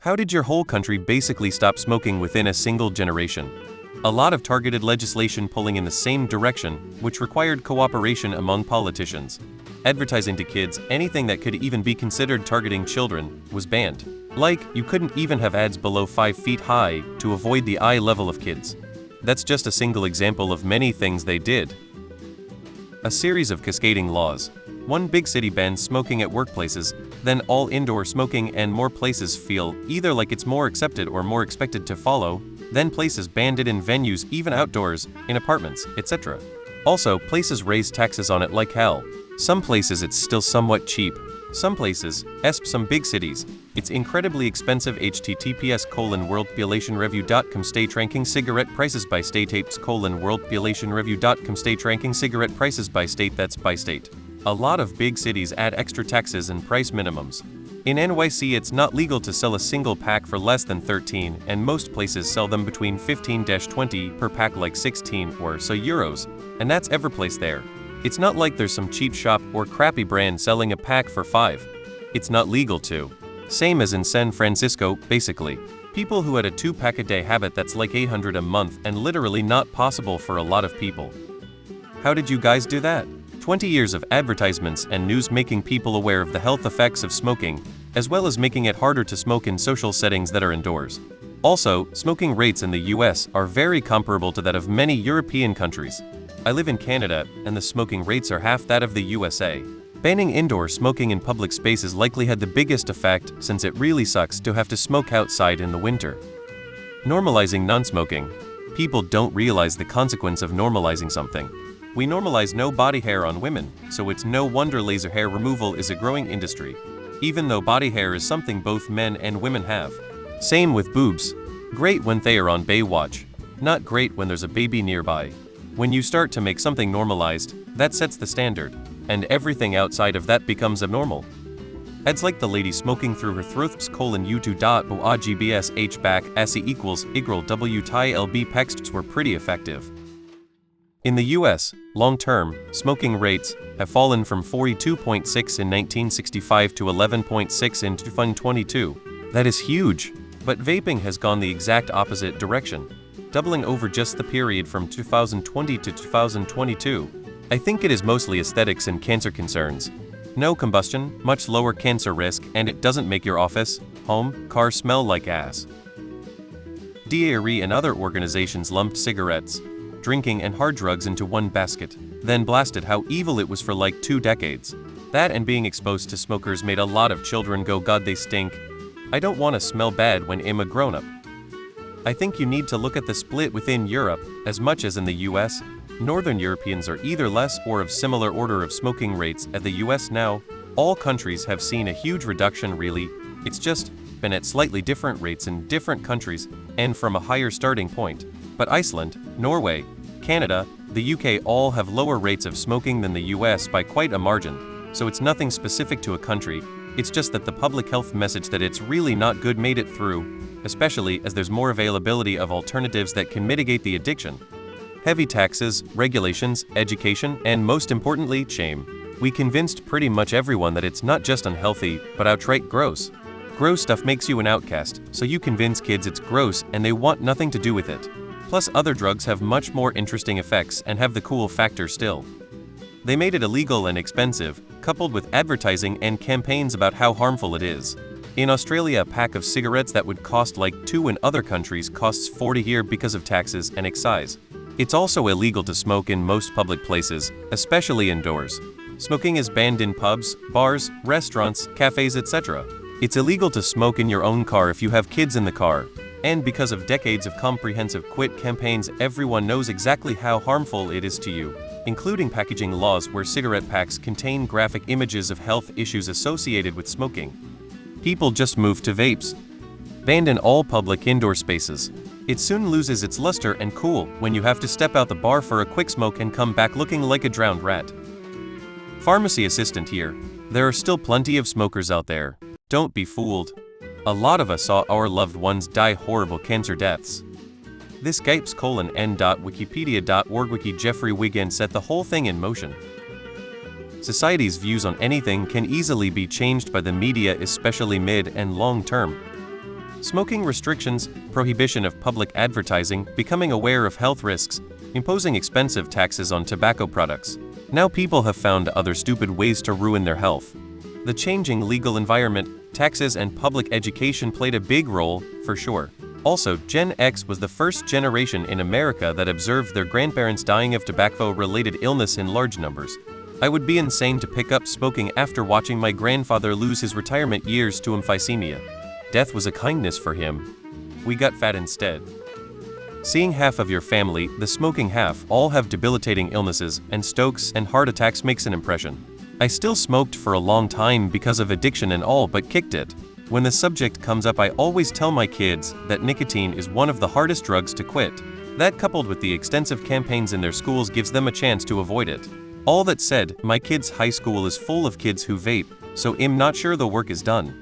How did your whole country basically stop smoking within a single generation? A lot of targeted legislation pulling in the same direction, which required cooperation among politicians. Advertising to kids, anything that could even be considered targeting children, was banned. Like, you couldn't even have ads below 5 feet high to avoid the eye level of kids. That's just a single example of many things they did. A series of cascading laws. One big city bans smoking at workplaces, then all indoor smoking, and more places feel either like it's more accepted or more expected to follow, then places banned it in venues, even outdoors, in apartments, etc. Also, places raise taxes on it like hell. Some places it's still somewhat cheap. Some places, some big cities, it's incredibly expensive. https://worldpopulationreview.com State ranking cigarette prices by state. worldpopulationreview.com State ranking cigarette prices by state. That's by state. A lot of big cities add extra taxes and price minimums. In NYC it's not legal to sell a single pack for less than 13, and most places sell them between 15-20 per pack, like 16 or so euros, and that's every place there. It's not like there's some cheap shop or crappy brand selling a pack for 5. It's not legal to. Same as in San Francisco, basically. People who had a 2-pack a day habit, that's like $800 a month and literally not possible for a lot of people. How did you guys do that? 20 years of advertisements and news making people aware of the health effects of smoking, as well as making it harder to smoke in social settings that are indoors. Also, smoking rates in the US are very comparable to that of many European countries. I live in Canada, and the smoking rates are half that of the USA. Banning indoor smoking in public spaces likely had the biggest effect, since it really sucks to have to smoke outside in the winter. Normalizing non-smoking. People don't realize the consequence of normalizing something. We normalize no body hair on women, so it's no wonder laser hair removal is a growing industry, even though body hair is something both men and women have. Same with boobs. Great when they are on Baywatch. Not great when there's a baby nearby. When you start to make something normalized, that sets the standard, and everything outside of that becomes abnormal. Ads like the lady smoking through her throats u2.ogbs h-back asi equals igral w ti lb texts were pretty effective. In the US, long-term, smoking rates have fallen from 42.6 in 1965 to 11.6 in 2022. That is huge. But vaping has gone the exact opposite direction, doubling over just the period from 2020 to 2022. I think it is mostly aesthetics and cancer concerns. No combustion, much lower cancer risk, and it doesn't make your office, home, car smell like ass. DARE and other organizations lumped cigarettes, drinking, and hard drugs into one basket, then blasted how evil it was for like 2 decades. That and being exposed to smokers made a lot of children go, God, they stink. I don't want to smell bad when I'm a grown-up. I think you need to look at the split within Europe, as much as in the US. Northern Europeans are either less or of similar order of smoking rates as the US now. All countries have seen a huge reduction really, it's just been at slightly different rates in different countries and from a higher starting point. But Iceland, Norway, Canada, the UK all have lower rates of smoking than the US by quite a margin, so it's nothing specific to a country, it's just that the public health message that it's really not good made it through, especially as there's more availability of alternatives that can mitigate the addiction. Heavy taxes, regulations, education, and most importantly, shame. We convinced pretty much everyone that it's not just unhealthy, but outright gross. Gross stuff makes you an outcast, so you convince kids it's gross and they want nothing to do with it. Plus, other drugs have much more interesting effects and have the cool factor still. They made it illegal and expensive, coupled with advertising and campaigns about how harmful it is. In Australia, a pack of cigarettes that would cost like 2 in other countries costs 40 here because of taxes and excise. It's also illegal to smoke in most public places, especially indoors. Smoking is banned in pubs, bars, restaurants, cafes, etc. It's illegal to smoke in your own car if you have kids in the car. And because of decades of comprehensive quit campaigns, everyone knows exactly how harmful it is to you, including packaging laws where cigarette packs contain graphic images of health issues associated with smoking. People just move to vapes. Banned in all public indoor spaces. It soon loses its luster and cool when you have to step out the bar for a quick smoke and come back looking like a drowned rat. Pharmacy assistant here. There are still plenty of smokers out there. Don't be fooled. A lot of us saw our loved ones die horrible cancer deaths. This gapes:*n.wikipedia.org wiki Jeffrey Wiggin set the whole thing in motion. Society's views on anything can easily be changed by the media, especially mid and long term. Smoking restrictions, prohibition of public advertising, becoming aware of health risks, imposing expensive taxes on tobacco products. Now people have found other stupid ways to ruin their health. The changing legal environment, taxes and public education played a big role, for sure. Also, Gen X was the first generation in America that observed their grandparents dying of tobacco-related illness in large numbers. I would be insane to pick up smoking after watching my grandfather lose his retirement years to emphysema. Death was a kindness for him. We got fat instead. Seeing half of your family, the smoking half, all have debilitating illnesses and strokes and heart attacks makes an impression. I still smoked for a long time because of addiction and all, but kicked it. When the subject comes up, I always tell my kids that nicotine is one of the hardest drugs to quit. That, coupled with the extensive campaigns in their schools, gives them a chance to avoid it. All that said, my kids' high school is full of kids who vape, so I'm not sure the work is done.